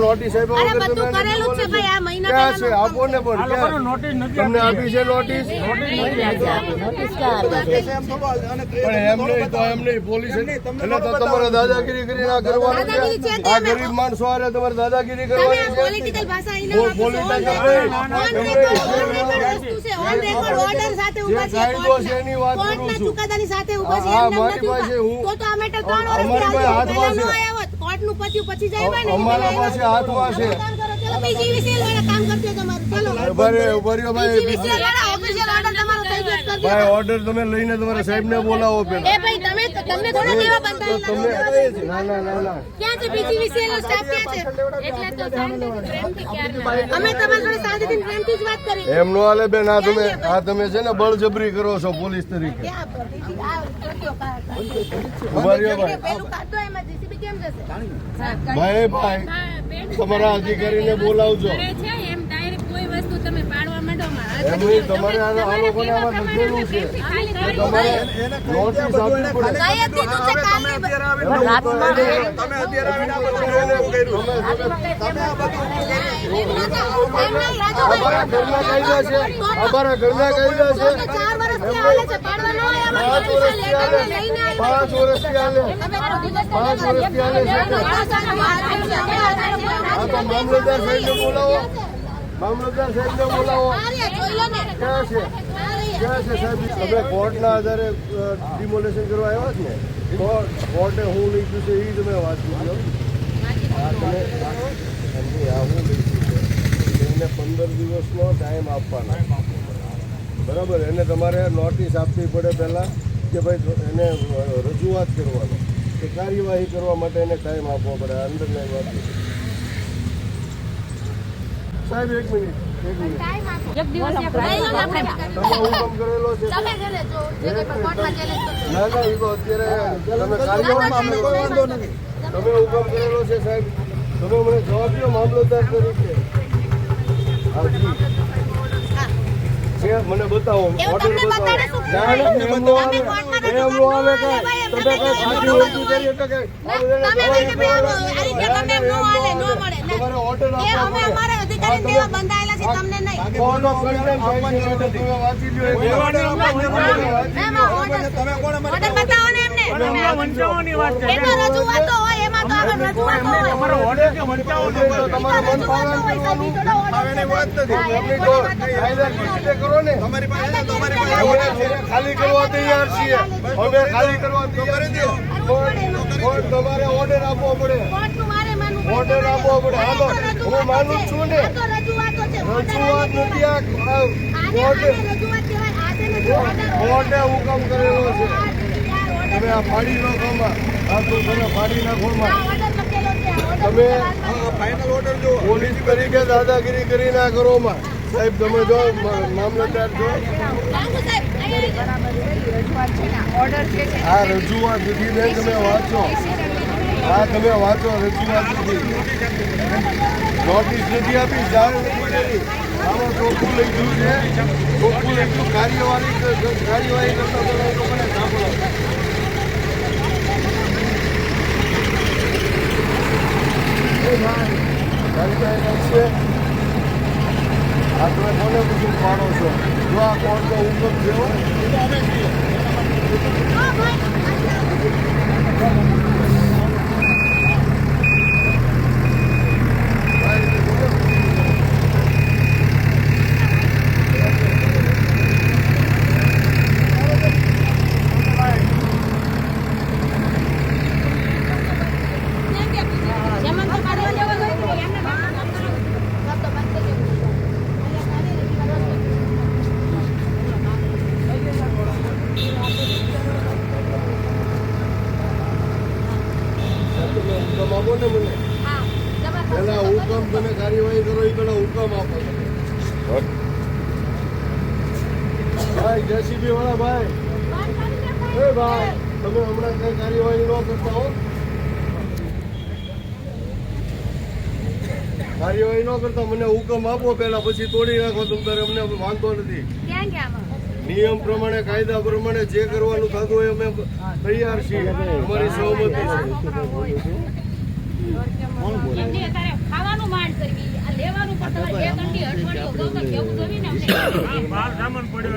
Notice આપો ને પણ તમને આપી છે નોટિસ એમ નહીં તો એમ નહીં પોલીસ એટલે તો તમારે દાદાગીરી કરી ના કરવાની છે આ ગરીબ માણસો આરે તમારે દાદાગીરી કરવાની છે પોલિટિકલ ભાષા અમારા પાસે હાથમાં છે ભાઈ ઓર્ડર તમે લઈને તમારા સાહેબ ને બોલાવો પેલા એમ નો હાલે બેન આ તમે છે ને બળજબરી કરો છો પોલીસ તરીકે ભાઈ ભાઈ તમારા અધિકારીને બોલાવજો એમની તમારે આ લોકોને આમાં લખેલું છે તમારે નોટિસ આપવી અમારા ઘરના કાયદા છે 5 વર્ષથી હાલે મામલતદાર સાહેબને બોલાવો ક્યાં છે સાહેબ તમે કોર્ટના આધારે ડિમોલેશન કરવા આવ્યા છો ને કોર્ટે હું લીધું છે એ તમે વાત કરી હું લીધું છે એને 15 દિવસનો ટાઈમ આપવાનો બરાબર એને તમારે નોટિસ આપવી પડે પહેલાં કે ભાઈ એને રજૂઆત કરવાનો કે કાર્યવાહી કરવા માટે એને ટાઈમ આપવો પડે અંડરલાઈન વાત સાહેબ એક મિનિટ હુકમ કરેલો છે ના એ તો અત્યારે તમે કાર્યવાહી તમે હુકમ કરેલો છે સાહેબ તમે મને જવાબ દો મામલતદાર તરીકે મને બતાવો ઓર્ડર બતાવો ખાલી કરવા તૈયાર છીએ અમે ખાલી કરવા તૈયાર છીએ તમારે ઓર્ડર આપવો પડે હાલો હું માનું છું ને રજૂઆત નથી કોર્ટે હુકમ કરેલો છે તમે આ ફાડી નાખોમાં તમે ફાડી નાખોમાં તમે ફાઇનલ ઓર્ડર જો પોલીસ તરીકે દાદાગીરી કરી ના કરો માં સાહેબ તમે જો મામલતદાર જો આ રજૂઆત નથી બેન તમે વાંચો તમે વાંચો રજૂઆત નથી નોટિસ નથી આપી જાણ નથી કરી આમાં ચોખ્ખું લખ્યું છે ચોખ્ખું લખ્યું કાર્યવાહી કરતા લોકોને સાંભળો આ તમે કોને બધું પાડો છો જો આ કોર્ટનો હુકમ થયો પેલા હુકમ તમે કાર્યવાહી કરો એ પેલા હુકમ આપો ભાઈ જેસીબી વાળા ભાઈ તમે હમણાં કઈ કાર્યવાહી ન કરતા હો કાર્યવાહી ન કરતા મને હુકમ આપો પેલા પછી તોડી નાખો તમે અમને વાંધો નથી નિયમ પ્રમાણે કાયદા પ્રમાણે જે કરવાનું થતું હોય અમે તૈયાર છીએ. અમારી સહમતિ છે. એમની અત્યારે ખાવાનું માંડ કરવી, આ લેવાનું પણ તમારે એક અંડી અઠવાડિયું અગાઉ તો કેવું જોઈએ ને અમને. માલ સામાન પડ્યો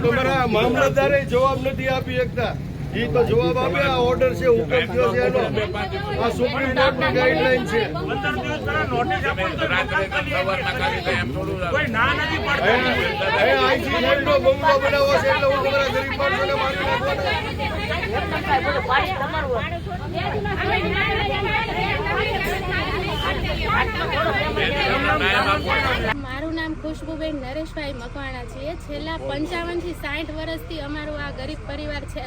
તમારા મામલતદારે જવાબ નથી આપી શકતા. ઈ તો જવાબ આપે. આ ઓર્ડર છે, હુકમ થયો છે એનો. આ સુપ્રીમ કોર્ટની ગાઈડલાઈન છે. 15 દિવસ પહેલા નોટિસ આપો તો કોઈ ના નથી પાડતું. અહીંયા આઈસી સાહેબનો બંગલો બનાવો છે એટલે હું તમારા ગરીબ માણસોને મારી નાખવાના. મારું નામ ખુશ્બુબેન નરેશભાઈ મકવાણા છે. છેલ્લા 55 થી 60 વર્ષથી અમારું આ ગરીબ પરિવાર છે.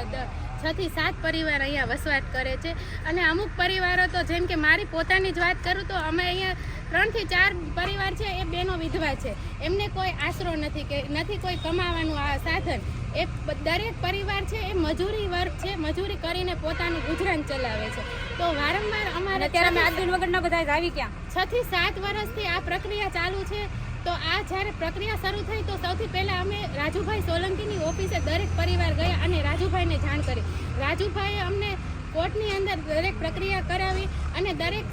6 થી 7 પરિવાર અહીંયા વસવાટ કરે છે અને અમુક પરિવારો તો જેમ કે મારી પોતાની જ વાત કરું તો અમે અહીંયા 3 થી 4 પરિવાર છે એ બહેનો વિધવા છે. એમને કોઈ આશરો નથી કે નથી કોઈ કમાવાનું આ સાધન. એ દરેક પરિવાર છે એ મજૂરી વર્ગ છે, મજૂરી કરીને પોતાનું ગુજરાન ચલાવે છે. તો વારંવાર અમારે અત્યારે અમે આદિન વગરના બધા આવી ગયા. 6 થી 7 વર્ષથી આ પ્રક્રિયા ચાલુ છે. તો આ જ્યારે પ્રક્રિયા શરૂ થઈ તો સૌથી પહેલાં અમે રાજુભાઈ સોલંકીની ઓફિસે દરેક પરિવાર ગયા અને રાજુભાઈને જાણ કરી. રાજુભાઈએ અમને કોર્ટની અંદર દરેક પ્રક્રિયા કરાવી અને દરેક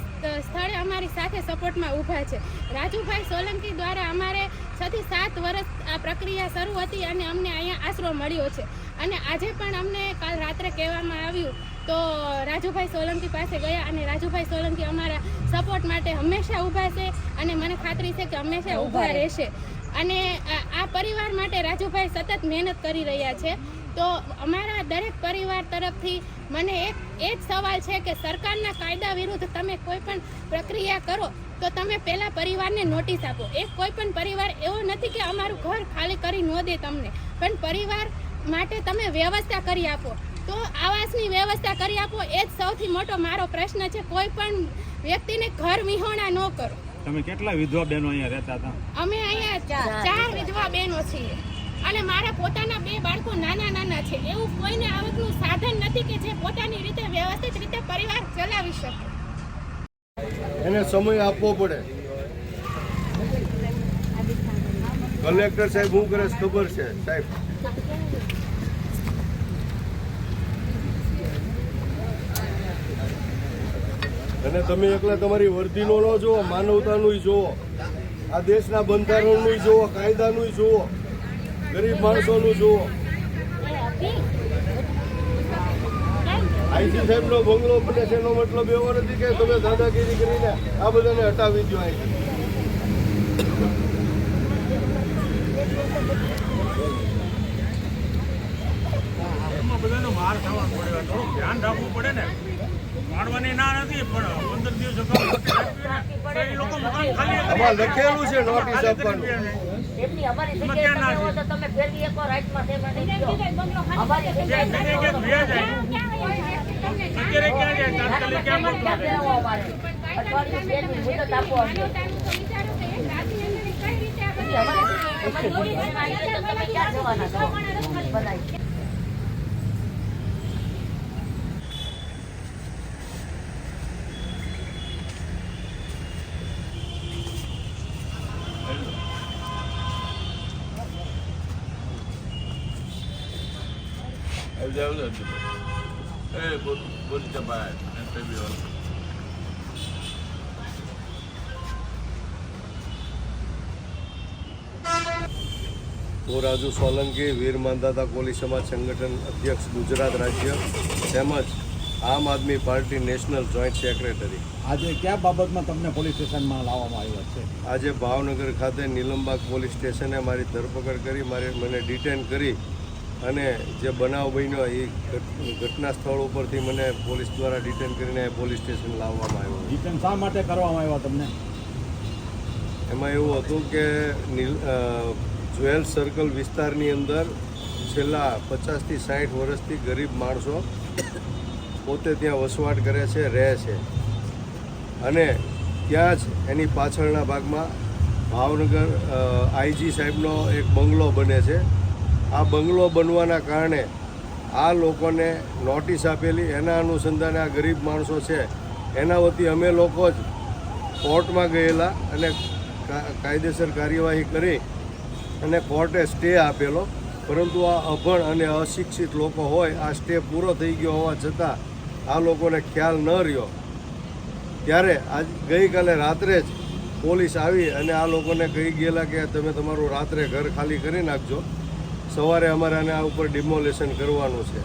સ્થળે અમારી સાથે સપોર્ટમાં ઊભા છે. રાજુભાઈ સોલંકી દ્વારા અમારે 6 થી 7 વર્ષ આ પ્રક્રિયા શરૂ હતી અને અમને અહીંયા આશરો મળ્યો છે. અને આજે પણ અમને કાલ રાત્રે કહેવામાં આવ્યું તો રાજુભાઈ સોલંકી પાસે ગયા અને રાજુભાઈ સોલંકી અમારા સપોર્ટ માટે હંમેશા ઊભા છે અને મને ખાતરી છે કે હંમેશા ઊભા રહેશે. અને આ પરિવાર માટે રાજુભાઈ સતત મહેનત કરી રહ્યા છે. તો અમારા દરેક પરિવાર તરફથી મને એ જ સવાલ છે કે સરકારના કાયદા વિરુદ્ધ તમે કોઈ પણ પ્રક્રિયા કરો તો તમે પહેલાં પરિવારને નોટિસ આપો. એક કોઈ પણ પરિવાર એવો નથી કે અમારું ઘર ખાલી કરી ન દે તમને, પણ પરિવાર માટે તમે વ્યવસ્થા કરી આપો. તો આવાસની વ્યવસ્થા કરી આપો. એ જ સૌથી મોટો મારો પ્રશ્ન છે. કોઈ પણ વ્યક્તિને ઘર વિહોણા ન કરો. તમે કેટલા વિધવા બહેનો અહીંયા રહેતા હતા? અમે અહીંયા 4 વિધવા બહેનો છીએ અને મારા પોતાના 2 બાળકો નાના છે. એવું કોઈને આવકનું સાધન નથી કે જે પોતાની રીતે વ્યવસ્થિત રીતે પરિવાર ચલાવી શકે. એને સમય આપવો પડે. કલેક્ટર સાહેબ શું કરે છે ખબર છે સાહેબ? અને તમે એકલા તમારી વર્દીનો ન જુઓ, માનવતાનું જુઓ, આ દેશના બંધારણનું જુઓ, કાયદાનું જુઓ, ગરીબ માણસોનું જુઓ. આઈસી સાહેબનો બંગલો બને છે એનો મતલબ એવો નથી કે તમે દાદાગીરી કરીને આ બધાને હટાવી દો. અહીં એમાં બધાનો માર ખાવાનું પડે, થોડું ધ્યાન રાખવું પડે ને. પાડવાની ના નથી પણ 15 દિવસ અગાઉ એ લોકો મકાન ખાલી આમાં લખેલું છે નોટિસ આપવાનું. એમની અમારી જગ્યાએ તમે હો તો તમે ફેરવી એક રાઈટમાં સેવન નહીં દો. અમારી જગ્યાએ તમે હો તો અત્યારે ક્યાં જાય? તાત્કાલિક ક્યાં મોકલો? અઠવાડિયું ફેરવી મુદત આપો અમને. અમારી તમે ક્યાં જવાના છો બધા? હું રાજુ સોલંકી, વીર માંધાતા કોલી સમાજ સંગઠન અધ્યક્ષ ગુજરાત રાજ્ય તેમજ આમ આદમી પાર્ટી નેશનલ જોઈન્ટ સેક્રેટરી. આજે કયા બાબતમાં તમને પોલીસ સ્ટેશનમાં લાવવામાં આવ્યા છે? આજે ભાવનગર ખાતે નીલમબાગ પોલીસ સ્ટેશને મારી ધરપકડ કરી, મને ડિટેન કરી અને જે બનાવ બન્યો એ ઘટના સ્થળ ઉપરથી મને પોલીસ દ્વારા ડિટેન કરીને પોલીસ સ્ટેશન લાવવામાં આવ્યો. ડિટેન શા માટે કરવામાં આવ્યા તમને? એમાં એવું હતું કે જ્વેલ સર્કલ વિસ્તારની અંદર છેલ્લા 50 થી 60 વર્ષથી ગરીબ માણસો પોતે ત્યાં વસવાટ કરે છે, રહે છે અને ત્યાં જ એની પાછળના ભાગમાં ભાવનગર આઈજી સાહેબનો એક બંગલો બને છે. આ બંગલો બનવાના કારણે આ લોકોને નોટિસ આપેલી, એના અનુસંધાને આ ગરીબ માણસો છે એના વતી અમે લોકો જ કોર્ટમાં ગયેલા અને કાયદેસર કાર્યવાહી કરી અને કોર્ટે સ્ટે આપેલો, પરંતુ આ અભણ અને અશિક્ષિત લોકો હોય, આ સ્ટે પૂરો થઈ ગયો હોવા છતાં આ લોકોને ખ્યાલ ન રહ્યો. ત્યારે ગઈકાલે રાત્રે જ પોલીસ આવી અને આ લોકોને કહી ગયેલા કે તમે તમારું રાત્રે ઘર ખાલી કરી નાખજો, સવારે અમારે આને આ ઉપર ડિમોલેશન કરવાનું છે.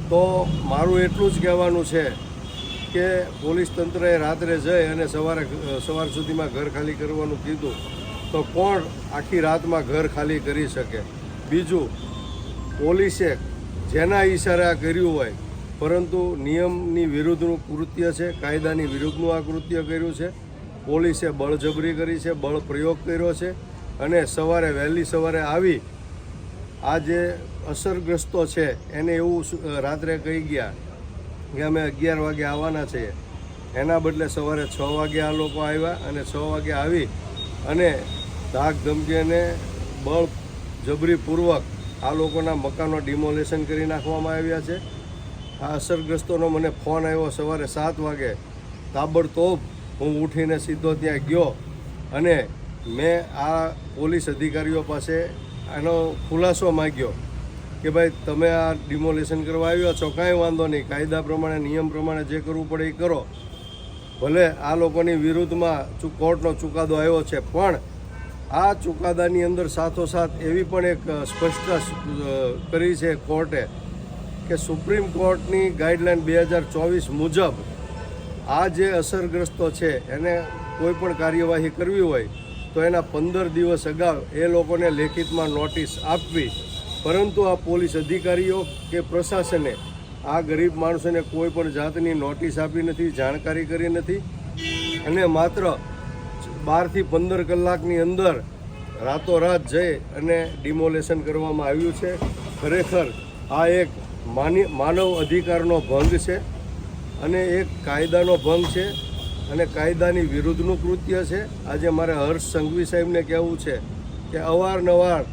તો મારું એટલું જ કહેવાનું છે કે પોલીસ તંત્રએ રાત્રે જઈ અને સવાર સુધીમાં ઘર ખાલી કરવાનું કીધું તો કોણ આખી રાતમાં ઘર ખાલી કરી શકે? બીજું, પોલીસે જેના ઈશારે આ કર્યું હોય, પરંતુ નિયમની વિરુદ્ધનું કૃત્ય છે, કાયદાની વિરુદ્ધનું આ કૃત્ય કર્યું છે. પોલીસે બળજબરી કરી છે, બળ પ્રયોગ કર્યો છે અને વહેલી સવારે આવી આ જે અસરગ્રસ્તો છે એને એવું રાત્રે કહી ગયા કે અમે 11 વાગે આવવાના છીએ. એના બદલે સવારે 6 વાગે આ લોકો આવ્યા અને 6 વાગે આવી અને ધાક ધમકી અને બળજબરીપૂર્વક આ લોકોના મકાનો ડિમોલેશન કરી નાખવામાં આવ્યા છે. આ અસરગ્રસ્તોનો મને ફોન આવ્યો સવારે 7 વાગે. તાબડતોબ હું ઉઠીને સીધો ત્યાં ગયો અને મેં આ પોલીસ અધિકારીઓ પાસે આનો ખુલાસો માગ્યો કે ભાઈ તમે આ ડિમોલેશન કરવા આવ્યા છો, કાંઈ વાંધો નહીં, કાયદા પ્રમાણે નિયમ પ્રમાણે જે કરવું પડે એ કરો. ભલે આ લોકોની વિરુદ્ધમાં કોર્ટનો ચુકાદો આવ્યો છે, પણ આ ચુકાદાની અંદર સાથોસાથ એવી પણ એક સ્પષ્ટતા કરી છે કોર્ટે કે સુપ્રીમ કોર્ટની ગાઈડલાઈન 2024 મુજબ આ જે અસરગ્રસ્તો છે એને કોઈ પણ કાર્યવાહી કરવી હોય તો એના 15 દિવસ અગાઉ એ લોકોને લેખિતમાં નોટિસ આપવી. પરંતુ આ પોલીસ અધિકારીઓ કે પ્રશાસને આ ગરીબ માણસોને કોઈ પણ જાતની નોટિસ આપી નથી, જાણકારી કરી નથી અને માત્ર 12 થી 15 કલાકની અંદર રાતોરાત જઈ અને ડિમોલેશન કરવામાં આવ્યું છે. ખરેખર આ એક માનવ અધિકારનો ભંગ છે અને એક કાયદાનો ભંગ છે અને કાયદાની વિરુદ્ધનું કૃત્ય છે. આજે મારે હર્ષ સંઘવી સાહેબને કહેવું છે કે અવારનવાર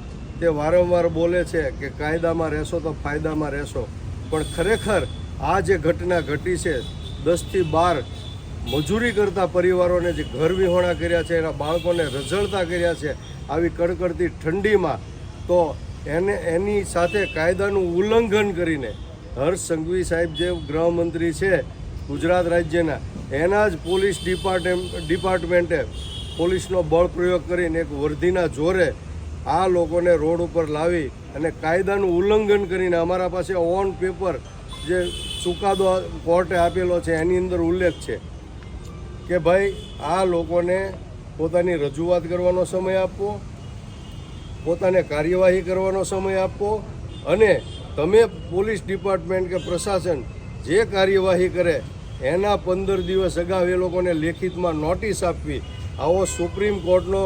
તે વારંવાર બોલે છે કે કાયદામાં રહેશો તો ફાયદામાં રહેશો, પણ ખરેખર આ જે ઘટના ઘટી છે 10 થી 12 મજૂરી કરતા પરિવારોને જે ઘર વિહોણા કર્યા છે, એના બાળકોને રઝળતા કર્યા છે આવી કડકડતી ઠંડીમાં, તો એની સાથે કાયદાનું ઉલ્લંઘન કરીને હર્ષ સંઘવી સાહેબ જે ગૃહમંત્રી છે ગુજરાત રાજ્યના, એના જ પોલીસ ડિપાર્ટમેન્ટે પોલીસનો બળ પ્રયોગ કરીને એક વર્દીના જોરે આ લોકોને રોડ ઉપર લાવી અને કાયદાનું ઉલ્લંઘન કરીને અમારા પાસે ઓન પેપર જે ચુકાદો કોર્ટે આપેલો છે એની અંદર ઉલ્લેખ છે કે ભાઈ આ લોકોને પોતાની રજૂઆત કરવાનો સમય આપવો, પોતાને કાર્યવાહી કરવાનો સમય આપવો અને તમે પોલીસ ડિપાર્ટમેન્ટ કે પ્રશાસન જે કાર્યવાહી કરે એના 15 દિવસ અગાઉ એ લોકોને લેખિતમાં નોટિસ આપવી. આવો સુપ્રીમ કોર્ટનો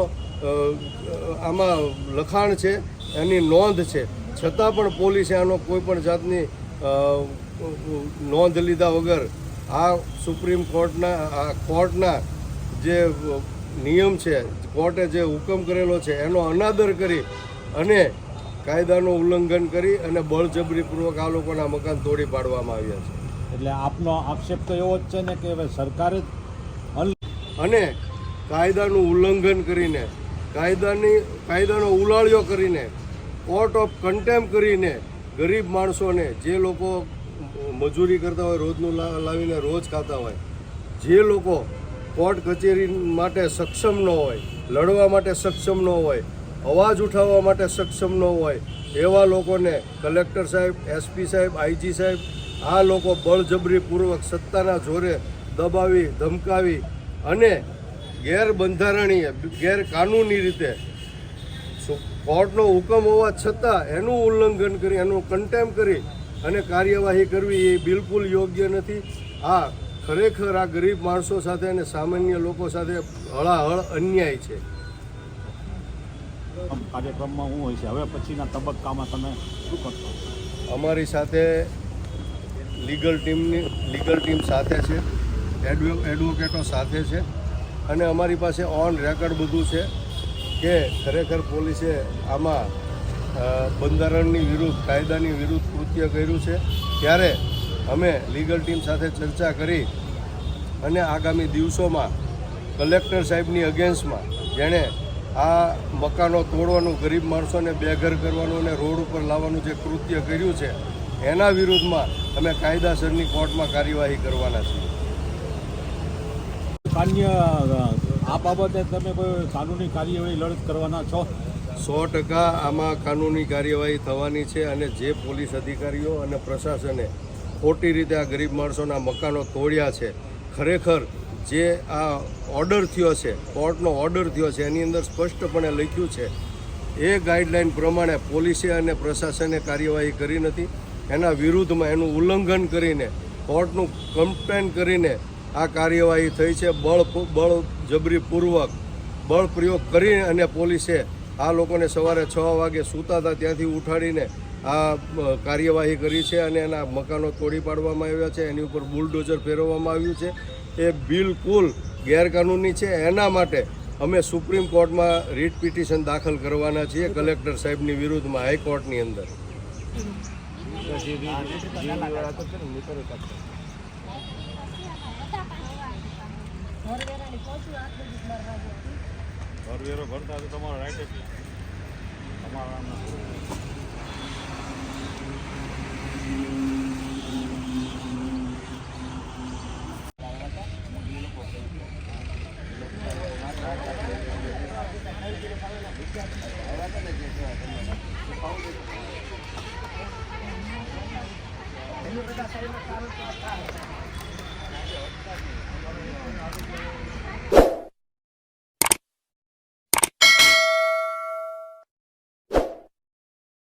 આમાં લખાણ છે, એની નોંધ છે, છતાં પણ પોલીસે આનો કોઈ પણ જાતની નોંધ લીધા વગર આ સુપ્રીમ કોર્ટના જે નિયમ છે, કોર્ટે જે હુકમ કરેલો છે એનો અનાદર કરી અને કાયદાનું ઉલ્લંઘન કરી અને બળજબરીપૂર્વક આ લોકોના મકાન તોડી પાડવામાં આવ્યા છે. એટલે આપનો આક્ષેપ તો એવો જ છે ને કે હવે સરકારે જ અને કાયદાનું ઉલ્લંઘન કરીને કાયદાનો ઉલાળ્યો કરીને કોર્ટ ઓફ કન્ટેમ્પ કરીને ગરીબ માણસોને, જે લોકો મજૂરી કરતા હોય, રોજનું લાવીને રોજ ખાતા હોય, જે લોકો કોર્ટ કચેરી માટે સક્ષમ ન હોય, લડવા માટે સક્ષમ ન હોય, અવાજ ઉઠાવવા માટે સક્ષમ ન હોય, એવા લોકોને કલેક્ટર સાહેબ, એસપી સાહેબ, આઈજી સાહેબ આ લોકો બળજબરીપૂર્વક સત્તાના જોરે દબાવી, ધમકાવી અને ગેરબંધારણીય, ગેરકાનૂની રીતે કોર્ટનો હુકમ હોવા છતાં એનું ઉલ્લંઘન કરી, એનું કન્ટેમ્પ કરી અને કાર્યવાહી કરવી એ બિલકુલ યોગ્ય નથી. આ ખરેખર આ ગરીબ માણસો સાથે અને સામાન્ય લોકો સાથે હળાહળ અન્યાય છે. કાર્યક્રમમાં શું હોય છે હવે પછીના તબક્કામાં તમે શું કરશો? અમારી સાથે લીગલ ટીમ સાથે છે, એડવોકેટો સાથે છે અને અમારી પાસે ઓન રેકોર્ડ બધું છે કે ખરેખર પોલીસે આમાં બંધારણની વિરુદ્ધ, કાયદાની વિરુદ્ધ કૃત્ય કર્યું છે. ત્યારે અમે લીગલ ટીમ સાથે ચર્ચા કરી અને આગામી દિવસોમાં કલેક્ટર સાહેબની અગેન્સ્ટમાં જેણે આ મકાનો તોડવાનું, ગરીબ માણસોને બેઘર કરવાનું અને રોડ ઉપર લાવવાનું જે કૃત્ય કર્યું છે એના વિરુદ્ધમાં અમે કાયદાસરની કોર્ટમાં કાર્યવાહી કરવાના છીએ. કાન્ય આ બાબતે તમે કોઈ કાનૂની કાર્યવાહી લડત કરવાના છો? 100% આમાં કાનૂની કાર્યવાહી થવાની છે અને જે પોલીસ અધિકારીઓ અને પ્રશાસને ખોટી રીતે આ ગરીબ માણસોના મકાનો તોડ્યા છે, ખરેખર જે આ ઓર્ડર થયો છે, કોર્ટનો ઓર્ડર થયો છે એની અંદર સ્પષ્ટપણે લખ્યું છે એ ગાઈડલાઈન પ્રમાણે પોલીસે અને પ્રશાસને કાર્યવાહી કરી નથી. એના વિરુદ્ધમાં એનું ઉલ્લંઘન કરીને કોર્ટનું કમ્પ્લેન કરીને આ કાર્યવાહી થઈ છે. બળજબરીપૂર્વક બળ પ્રયોગ કરી અને પોલીસે આ લોકોને સવારે 6 વાગે સૂતા હતા ત્યાંથી ઉઠાડીને આ કાર્યવાહી કરી છે અને એના મકાનો તોડી પાડવામાં આવ્યા છે. એની ઉપર બુલડોઝર ફેરવવામાં આવ્યું છે. એ બિલકુલ ગેરકાનૂની છે. એના માટે અમે સુપ્રીમ કોર્ટમાં રીટ પિટિશન દાખલ કરવાના છીએ કલેક્ટર સાહેબની વિરુદ્ધમાં હાઈકોર્ટની અંદર. કરવેરો ભરતા તો તમારો રાઈટ જ છે. તમારા બધા